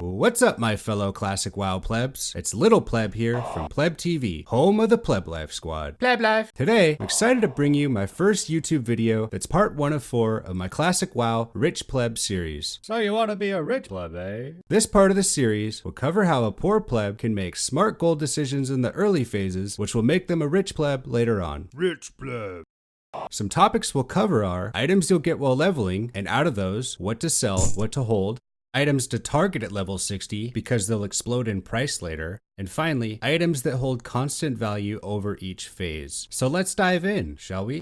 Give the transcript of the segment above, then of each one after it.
What's up, my fellow classic WoW plebs? It's Little Pleb here from Pleb TV, home of the pleblife squad. Pleblife. Today, I'm excited to bring you my first YouTube video that's part 1 of 4 of my classic WoW Rich Pleb series. So you want to be a rich pleb, eh? This part of the series will cover how a poor pleb can make smart gold decisions in the early phases, which will make them a rich pleb later on. Rich pleb. Some topics we'll cover are items you'll get while leveling, and out of those, what to sell, what to hold, items to target at level 60 because they'll explode in price later, and finally, items that hold constant value over each phase. So let's dive in, shall we?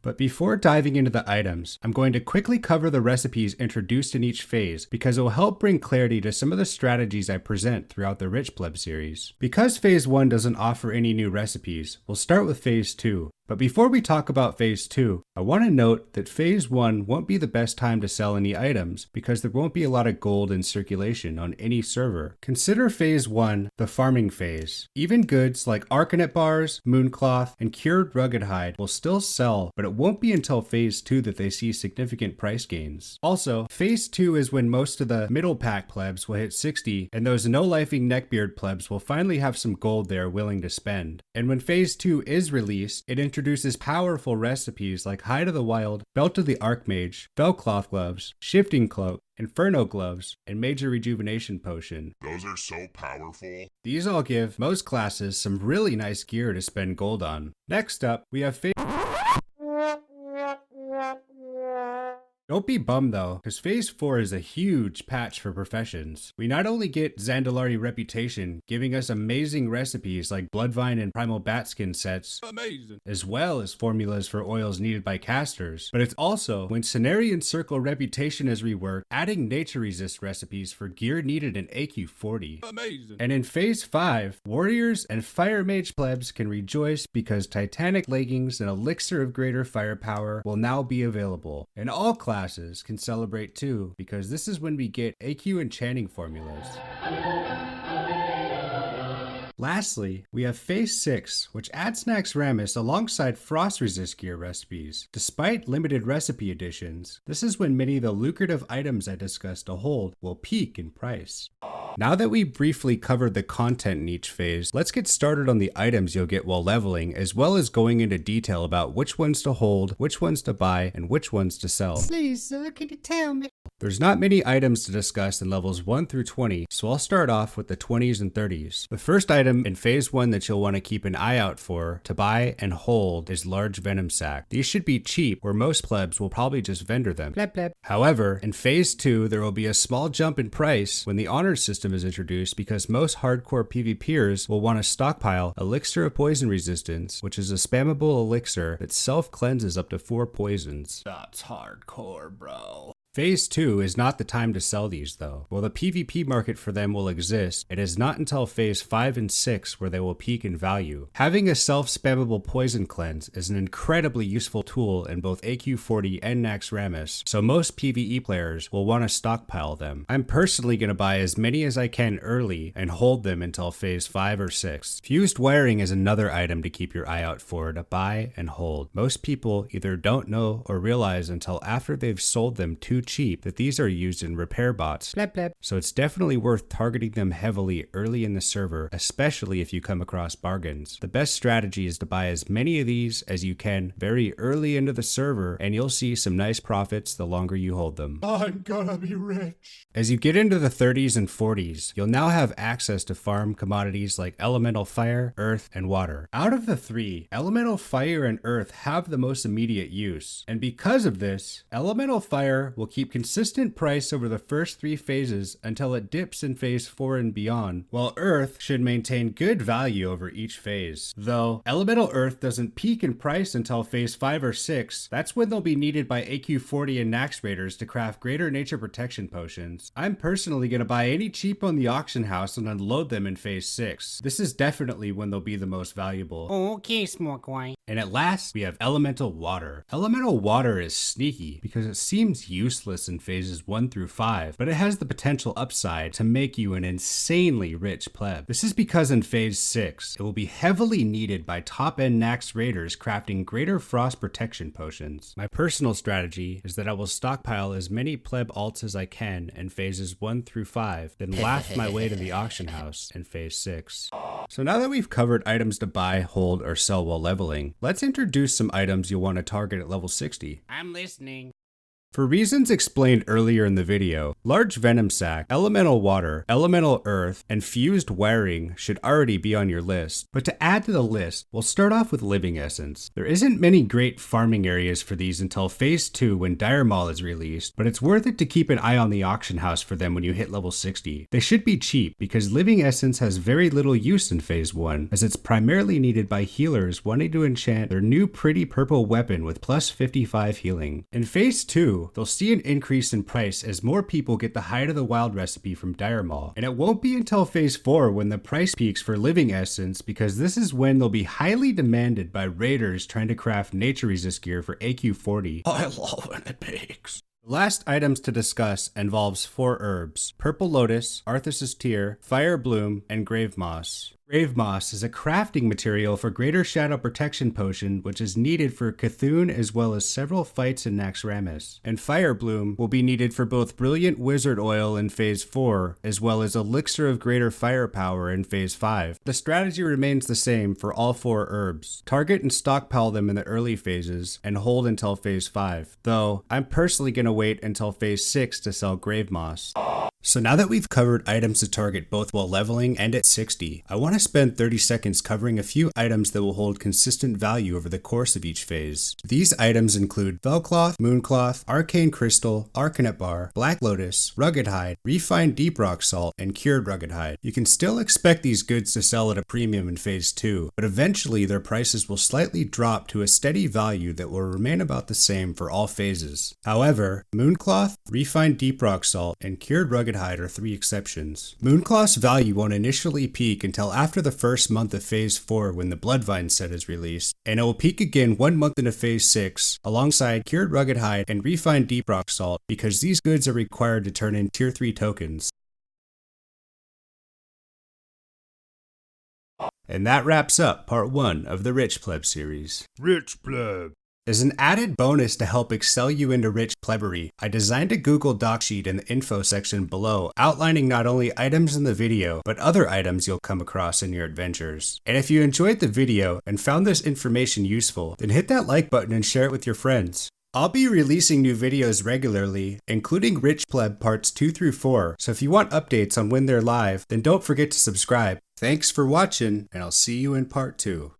But before diving into the items, I'm going to quickly cover the recipes introduced in each phase because it will help bring clarity to some of the strategies I present throughout the Rich Pleb series. Because phase 1 doesn't offer any new recipes, we'll start with phase 2. But before we talk about phase 2, I want to note that phase 1 won't be the best time to sell any items because there won't be a lot of gold in circulation on any server. Consider phase 1 the farming phase. Even goods like Arcanet bars, Mooncloth, and Cured Rugged Hide will still sell, but it won't be until phase 2 that they see significant price gains. Also, phase 2 is when most of the middle pack plebs will hit 60, and those no-lifing neckbeard plebs will finally have some gold they are willing to spend. And when phase 2 is released, it introduces powerful recipes like Hide of the Wild, Belt of the Archmage, Fellcloth Gloves, Shifting Cloak, Inferno Gloves, and Major Rejuvenation Potion. Those are so powerful. These all give most classes some really nice gear to spend gold on. Next up, we have Don't be bummed though, because phase 4 is a huge patch for professions. We not only get Zandalari Reputation, giving us amazing recipes like Bloodvine and Primal Batskin sets, Amazing. as well as formulas for oils needed by casters, but it's also when Cenarian Circle Reputation is reworked, adding nature resist recipes for gear needed in AQ40. Amazing. And in phase 5, warriors and fire mage plebs can rejoice because Titanic leggings and elixir of greater firepower will now be available. And all classes can celebrate too, because this is when we get AQ enchanting formulas. Lastly, we have phase 6, which adds Naxxramas alongside frost resist gear recipes. Despite limited recipe additions, this is when many of the lucrative items I discussed to hold will peak in price. Now that we briefly covered the content in each phase, let's get started on the items you'll get while leveling, as well as going into detail about which ones to hold, which ones to buy, and which ones to sell. Please, sir, can you tell me? There's not many items to discuss in levels 1 through 20, so I'll start off with the 20s and 30s. The first item in phase 1 that you'll want to keep an eye out for to buy and hold is large venom sac. These should be cheap, where most plebs will probably just vendor them. Pleb, pleb. However, in phase 2, there will be a small jump in price when the honor system is introduced because most hardcore PvPers will want to stockpile Elixir of Poison Resistance, which is a spammable elixir that self-cleanses up to 4 poisons. That's hardcore, bro. Phase 2 is not the time to sell these though. While the PvP market for them will exist, it is not until phase 5 and 6 where they will peak in value. Having a self-spammable poison cleanse is an incredibly useful tool in both AQ40 and Naxxramas, so most PvE players will want to stockpile them. I'm personally going to buy as many as I can early and hold them until phase 5 or 6. Fused wiring is another item to keep your eye out for to buy and hold. Most people either don't know or realize until after they've sold them too cheap that these are used in repair bots. Pleb, pleb. So it's definitely worth targeting them heavily early in the server, especially if you come across bargains. The best strategy is to buy as many of these as you can very early into the server, and you'll see some nice profits the longer you hold them. I'm gonna be rich. As you get into the 30s and 40s, you'll now have access to farm commodities like elemental fire, earth, and water. Out of the 3, elemental fire and earth have the most immediate use, and because of this, elemental fire will keep consistent price over the first 3 phases until it dips in phase 4 and beyond, while earth should maintain good value over each phase. Though elemental earth doesn't peak in price until phase 5 or 6, that's when they'll be needed by AQ40 and Naxx Raiders to craft greater nature protection potions. I'm personally going to buy any cheap on the auction house and unload them in phase 6. This is definitely when they'll be the most valuable. Okay, smart guy. And at last, we have elemental water. Elemental water is sneaky because it seems useless useless in phases 1 through 5, but it has the potential upside to make you an insanely rich pleb. This is because in phase 6, it will be heavily needed by top-end Nax raiders crafting greater frost protection potions. My personal strategy is that I will stockpile as many pleb alts as I can in phases 1 through 5, then laugh my way to the auction house in phase 6. So now that we've covered items to buy, hold, or sell while leveling, let's introduce some items you'll want to target at level 60. I'm listening. For reasons explained earlier in the video, large venom sac, elemental water, elemental earth, and fused wiring should already be on your list. But to add to the list, we'll start off with living essence. There isn't many great farming areas for these until phase 2 when Dire Maul is released, but it's worth it to keep an eye on the auction house for them when you hit level 60. They should be cheap because living essence has very little use in phase 1, as it's primarily needed by healers wanting to enchant their new pretty purple weapon with plus 55 healing. In phase 2, they'll see an increase in price as more people get the Hide of the Wild recipe from Dire Maul, and it won't be until phase 4 when the price peaks for living essence, because this is when they'll be highly demanded by raiders trying to craft nature resist gear for AQ40. I love when it peaks. The last items to discuss involves 4 herbs: Purple Lotus, Arthas's Tear, Fire Bloom, and Grave Moss. Grave Moss is a crafting material for Greater Shadow Protection Potion, which is needed for Cthulhu as well as several fights in Naxxramas. And Fire Bloom will be needed for both Brilliant Wizard Oil in Phase 4, as well as Elixir of Greater Firepower in Phase 5. The strategy remains the same for all 4 herbs. Target and stockpile them in the early phases, and hold until Phase 5. Though, I'm personally going to wait until Phase 6 to sell Grave Moss. So now that we've covered items to target both while leveling and at 60, I want to spend 30 seconds covering a few items that will hold consistent value over the course of each phase. These items include Velcloth, Mooncloth, Arcane Crystal, Arcanet Bar, Black Lotus, Rugged Hide, Refined Deep Rock Salt, and Cured Rugged Hide. You can still expect these goods to sell at a premium in phase 2, but eventually their prices will slightly drop to a steady value that will remain about the same for all phases. However, Mooncloth, Refined Deep Rock Salt, and Cured Rugged Hide are 3 exceptions. Mooncloth's value won't initially peak until after the first month of phase 4 when the Bloodvine set is released, and it will peak again 1 month into phase 6 alongside Cured Rugged Hide and Refined Deep Rock Salt, because these goods are required to turn in tier 3 tokens. And that wraps up part 1 of the Rich Pleb series. Rich Pleb. As an added bonus to help excel you into rich plebery, I designed a Google Doc sheet in the info section below outlining not only items in the video, but other items you'll come across in your adventures. And if you enjoyed the video and found this information useful, then hit that like button and share it with your friends. I'll be releasing new videos regularly, including Rich Pleb parts 2 through 4, so if you want updates on when they're live, then don't forget to subscribe. Thanks for watching, and I'll see you in part 2.